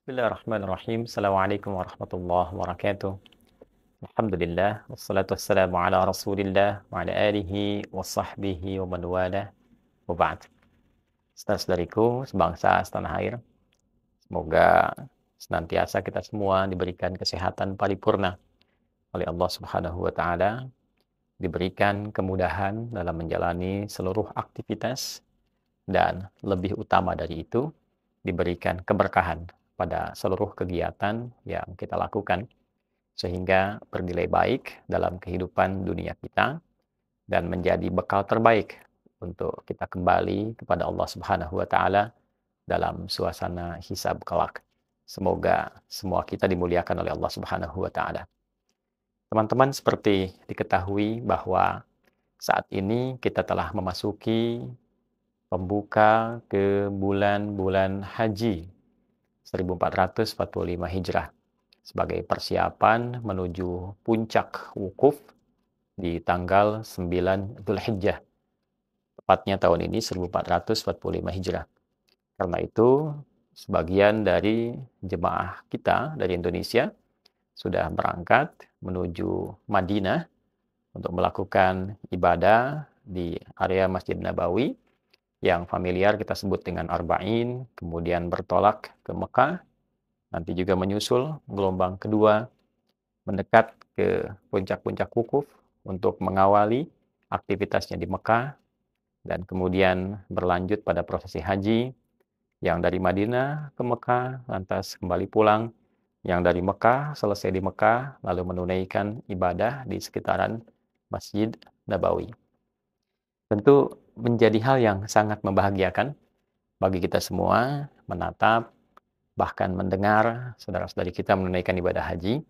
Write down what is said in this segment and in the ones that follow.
Bismillahirrahmanirrahim. Assalamualaikum warahmatullahi wabarakatuh. Alhamdulillah, wassalatu wassalamu ala rasulillah, wa ala alihi wa sahbihi wa man walah, wa ba'd. Saudara-saudariku, sebangsa setanah air, semoga senantiasa kita semua diberikan kesehatan paripurna oleh Allah Subhanahu wa taala, diberikan kemudahan dalam menjalani seluruh aktivitas, dan lebih utama dari itu, diberikan keberkahan pada seluruh kegiatan yang kita lakukan, sehingga bernilai baik dalam kehidupan dunia kita dan menjadi bekal terbaik untuk kita kembali kepada Allah Subhanahu wa taala dalam suasana hisab kelak. Semoga semua kita dimuliakan oleh Allah Subhanahu wa taala. Teman-teman, seperti diketahui bahwa saat ini kita telah memasuki pembuka ke bulan-bulan haji 1445 Hijrah sebagai persiapan menuju puncak wukuf di tanggal 9 Dzulhijjah. Tepatnya tahun ini 1445 Hijrah. Karena itu, sebagian dari jemaah kita dari Indonesia sudah berangkat menuju Madinah untuk melakukan ibadah di area Masjid Nabawi yang familiar kita sebut dengan Arba'in, kemudian bertolak ke Mekah, nanti juga menyusul gelombang kedua mendekat ke puncak-puncak wukuf untuk mengawali aktivitasnya di Mekah, dan kemudian berlanjut pada prosesi haji yang dari Madinah ke Mekah, lantas kembali pulang, yang dari Mekah selesai di Mekah, lalu menunaikan ibadah di sekitaran Masjid Nabawi. Tentu menjadi hal yang sangat membahagiakan bagi kita semua menatap, bahkan mendengar saudara-saudari kita menunaikan ibadah haji,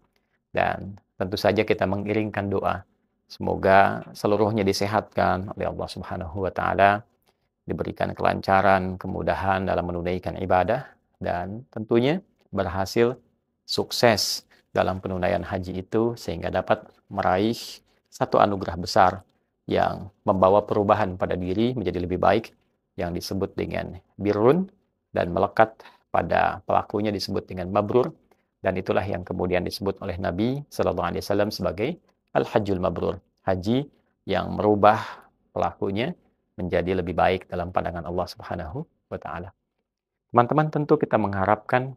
dan tentu saja kita mengiringkan doa. Semoga seluruhnya disehatkan oleh Allah Subhanahu wa taala, diberikan kelancaran, kemudahan dalam menunaikan ibadah, dan tentunya berhasil sukses dalam penunaian haji itu sehingga dapat meraih satu anugerah besar yang membawa perubahan pada diri menjadi lebih baik yang disebut dengan birrun, dan melekat pada pelakunya disebut dengan mabrur, dan itulah yang kemudian disebut oleh Nabi Shallallahu Alaihi Wasallam sebagai al-hajjul mabrur, haji yang merubah pelakunya menjadi lebih baik dalam pandangan Allah Subhanahu wa taala. Teman-teman, tentu kita mengharapkan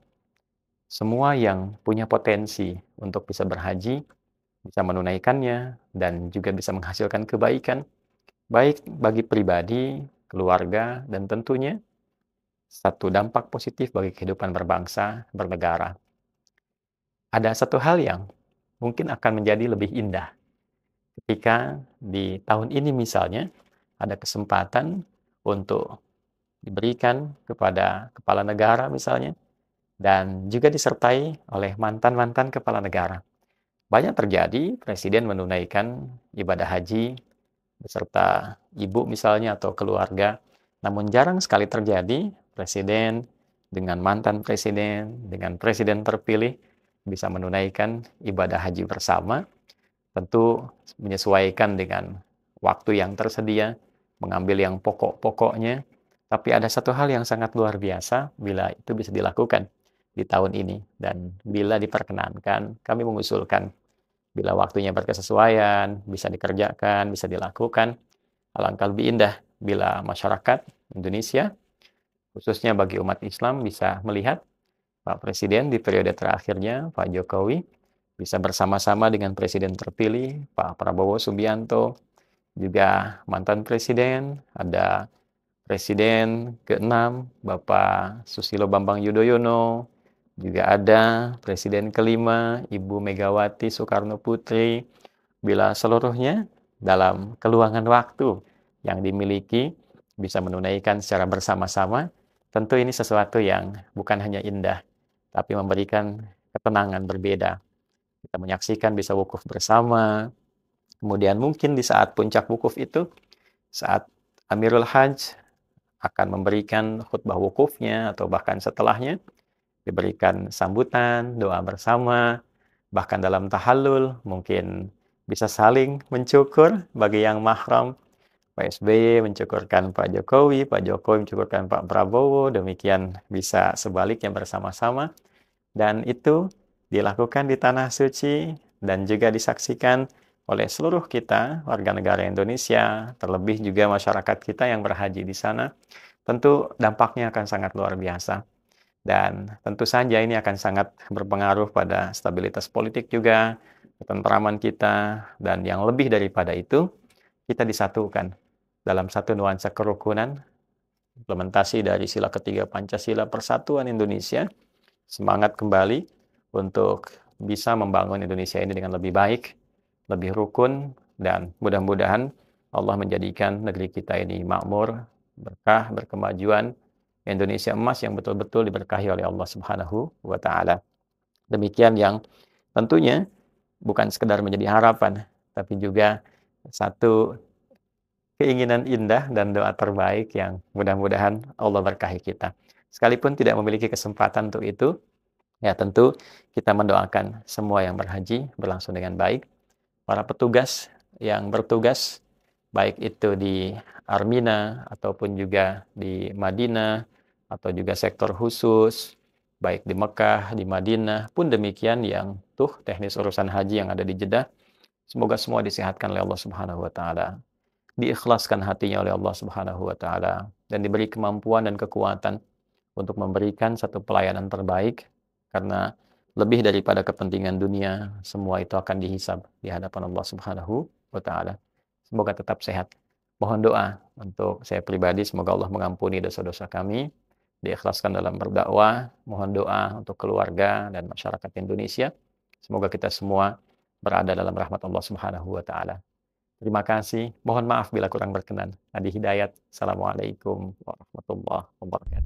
semua yang punya potensi untuk bisa berhaji bisa menunaikannya dan juga bisa menghasilkan kebaikan baik bagi pribadi, keluarga, dan tentunya satu dampak positif bagi kehidupan berbangsa, bernegara. Ada satu hal yang mungkin akan menjadi lebih indah ketika di tahun ini misalnya ada kesempatan untuk diberikan kepada kepala negara misalnya, dan juga disertai oleh mantan-mantan kepala negara. Banyak terjadi presiden menunaikan ibadah haji beserta ibu misalnya atau keluarga, namun jarang sekali terjadi presiden dengan mantan presiden, dengan presiden terpilih bisa menunaikan ibadah haji bersama, tentu menyesuaikan dengan waktu yang tersedia, mengambil yang pokok-pokoknya, tapi ada satu hal yang sangat luar biasa bila itu bisa dilakukan di tahun ini, dan bila diperkenankan, kami mengusulkan bila waktunya berkesesuaian, bisa dikerjakan, bisa dilakukan, alangkah lebih indah bila masyarakat Indonesia, khususnya bagi umat Islam, bisa melihat Pak Presiden di periode terakhirnya, Pak Jokowi, bisa bersama-sama dengan Presiden terpilih, Pak Prabowo Subianto, juga mantan Presiden, ada Presiden ke-6, Bapak Susilo Bambang Yudhoyono, juga ada Presiden ke-5, Ibu Megawati Soekarno Putri. Bila seluruhnya dalam keluangan waktu yang dimiliki bisa menunaikan secara bersama-sama, tentu ini sesuatu yang bukan hanya indah, tapi memberikan ketenangan berbeda. Kita menyaksikan bisa wukuf bersama, kemudian mungkin di saat puncak wukuf itu, saat Amirul Hajj akan memberikan khutbah wukufnya atau bahkan setelahnya, diberikan sambutan, doa bersama, bahkan dalam tahallul mungkin bisa saling mencukur bagi yang mahram. Pak SBY mencukurkan Pak Jokowi mencukurkan Pak Prabowo, demikian bisa sebaliknya bersama-sama. Dan itu dilakukan di tanah suci dan juga disaksikan oleh seluruh kita, warga negara Indonesia, terlebih juga masyarakat kita yang berhaji di sana. Tentu dampaknya akan sangat luar biasa. Dan tentu saja ini akan sangat berpengaruh pada stabilitas politik juga, ketentraman kita, dan yang lebih daripada itu, kita disatukan dalam satu nuansa kerukunan, implementasi dari sila ketiga Pancasila Persatuan Indonesia, semangat kembali untuk bisa membangun Indonesia ini dengan lebih baik, lebih rukun, dan mudah-mudahan Allah menjadikan negeri kita ini makmur, berkah, berkemajuan, Indonesia emas yang betul-betul diberkahi oleh Allah Subhanahu wa taala. Demikian yang tentunya bukan sekedar menjadi harapan, tapi juga satu keinginan indah dan doa terbaik yang mudah-mudahan Allah berkahi kita. Sekalipun tidak memiliki kesempatan untuk itu, ya tentu kita mendoakan semua yang berhaji berlangsung dengan baik. Para petugas yang bertugas, baik itu di Armina ataupun juga di Madinah, atau juga sektor khusus, baik di Mekah, di Madinah, pun demikian yang teknis urusan haji yang ada di Jeddah, semoga semua disehatkan oleh Allah Subhanahu wa taala, diikhlaskan hatinya oleh Allah Subhanahu wa taala, dan diberi kemampuan dan kekuatan untuk memberikan satu pelayanan terbaik, karena lebih daripada kepentingan dunia, semua itu akan dihisab di hadapan Allah Subhanahu wa taala. Semoga tetap sehat. Mohon doa untuk saya pribadi, semoga Allah mengampuni dosa-dosa kami, diikhlaskan dalam berdakwah. Mohon doa untuk keluarga dan masyarakat Indonesia. Semoga kita semua berada dalam rahmat Allah Subhanahu wa taala. Terima kasih. Mohon maaf bila kurang berkenan. Adi Hidayat. Assalamualaikum warahmatullahi wabarakatuh.